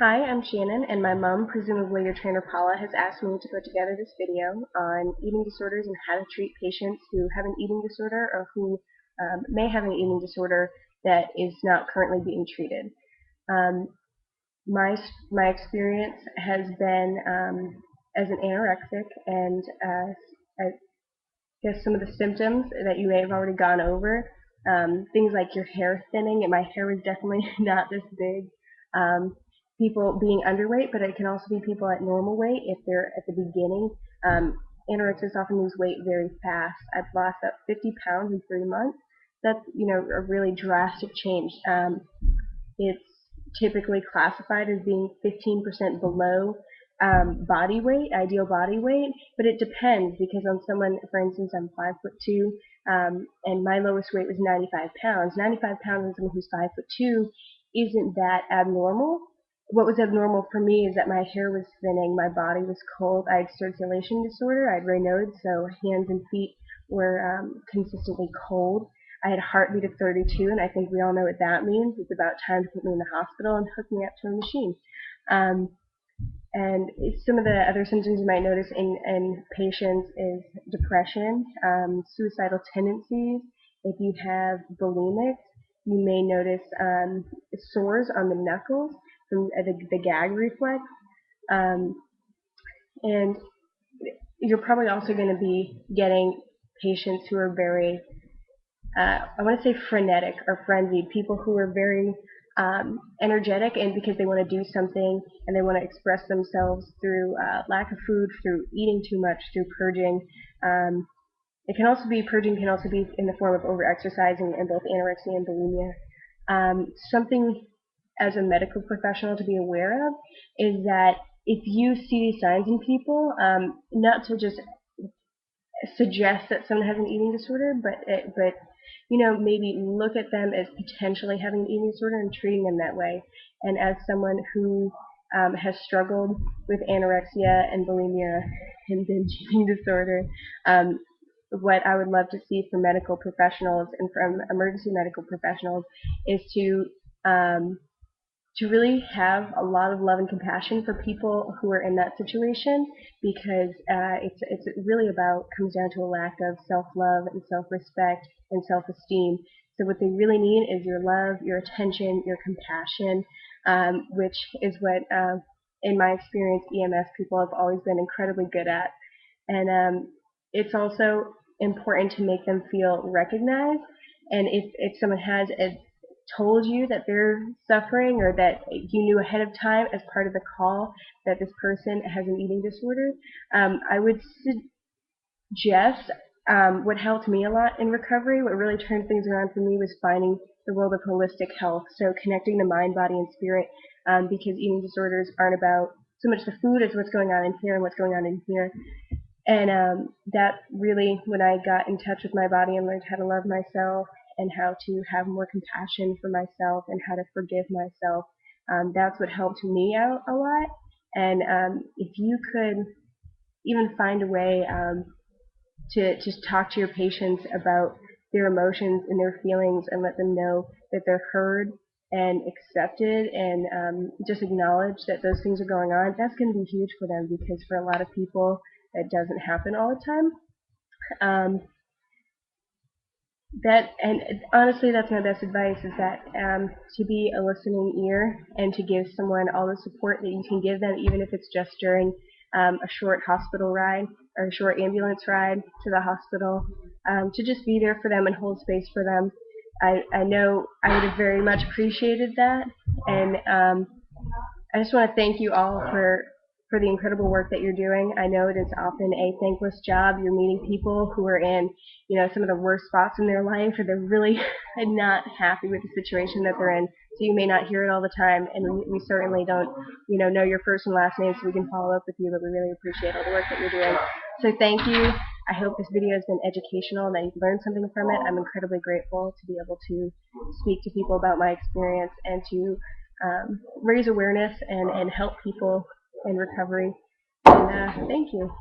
Hi, I'm Shannon, and my mom, presumably your trainer Paula, has asked me to put together this video on eating disorders and how to treat patients who have an eating disorder or who may have an eating disorder that is not currently being treated. Um, my experience has been as an anorexic, and I guess some of the symptoms that you may have already gone over, things like your hair thinning, and my hair was definitely not this big. Um, People being underweight, but it can also be people at normal weight if they're at the beginning. Um, Anorexics often lose weight very fast. I've lost about 50 pounds in 3 months. That's a really drastic change. It's typically classified as being 15% below body weight, ideal body weight, but it depends because on someone, for instance, I'm 5'2", and my lowest weight was 95 pounds. 95 pounds in someone who's 5'2" isn't that abnormal. What was abnormal for me is that my hair was thinning, my body was cold, I had circulation disorder, I had Raynaud's, so hands and feet were consistently cold. I had a heartbeat of 32, and I think we all know what that means. It's about time to put me in the hospital and hook me up to a machine. Um, and some of the other symptoms you might notice in patients is depression, suicidal tendencies. If you have bulimics, you may notice sores on the knuckles from the gag reflex. Um, and you're probably also going to be getting patients who are very I want to say frenetic or frenzied, people who are very energetic and because they want to do something and they want to express themselves through lack of food, through eating too much, through purging. It can also be purging can also be in the form of overexercising in both anorexia and bulimia. Something as a medical professional to be aware of is that if you see these signs in people, not to just suggest that someone has an eating disorder, but maybe look at them as potentially having an eating disorder and treating them that way. And as someone who has struggled with anorexia and bulimia and binge eating disorder, what I would love to see from medical professionals and from emergency medical professionals is to really have a lot of love and compassion for people who are in that situation, because it's really comes down to a lack of self-love and self-respect and self-esteem. So what they really need is your love, your attention, your compassion, which is what, in my experience, EMS people have always been incredibly good at. And it's also important to make them feel recognized. And if someone has told you that they're suffering or that you knew ahead of time as part of the call that this person has an eating disorder, I would suggest what helped me a lot in recovery, what really turned things around for me was finding the world of holistic health, so connecting the mind, body, and spirit, because eating disorders aren't about so much the food as what's going on in here and what's going on in here. And that really, when I got in touch with my body and learned how to love myself and how to have more compassion for myself and how to forgive myself, that's what helped me out a lot. And if you could even find a way to just talk to your patients about their emotions and their feelings and let them know that they're heard and accepted and just acknowledge that those things are going on, that's going to be huge for them, because for a lot of people that doesn't happen all the time. And honestly, that's my best advice, is that to be a listening ear and to give someone all the support that you can give them, even if it's just during a short hospital ride or a short ambulance ride to the hospital, to just be there for them and hold space for them. I know I would have very much appreciated that, and I just want to thank you all for the incredible work that you're doing. I know it is often a thankless job. You're meeting people who are in, some of the worst spots in their life, or they're really not happy with the situation that they're in. So you may not hear it all the time, and we certainly don't, know your first and last name, so we can follow up with you. But we really appreciate all the work that you're doing. So thank you. I hope this video has been educational and that you've learned something from it. I'm incredibly grateful to be able to speak to people about my experience and to raise awareness and help people in recovery. And thank you.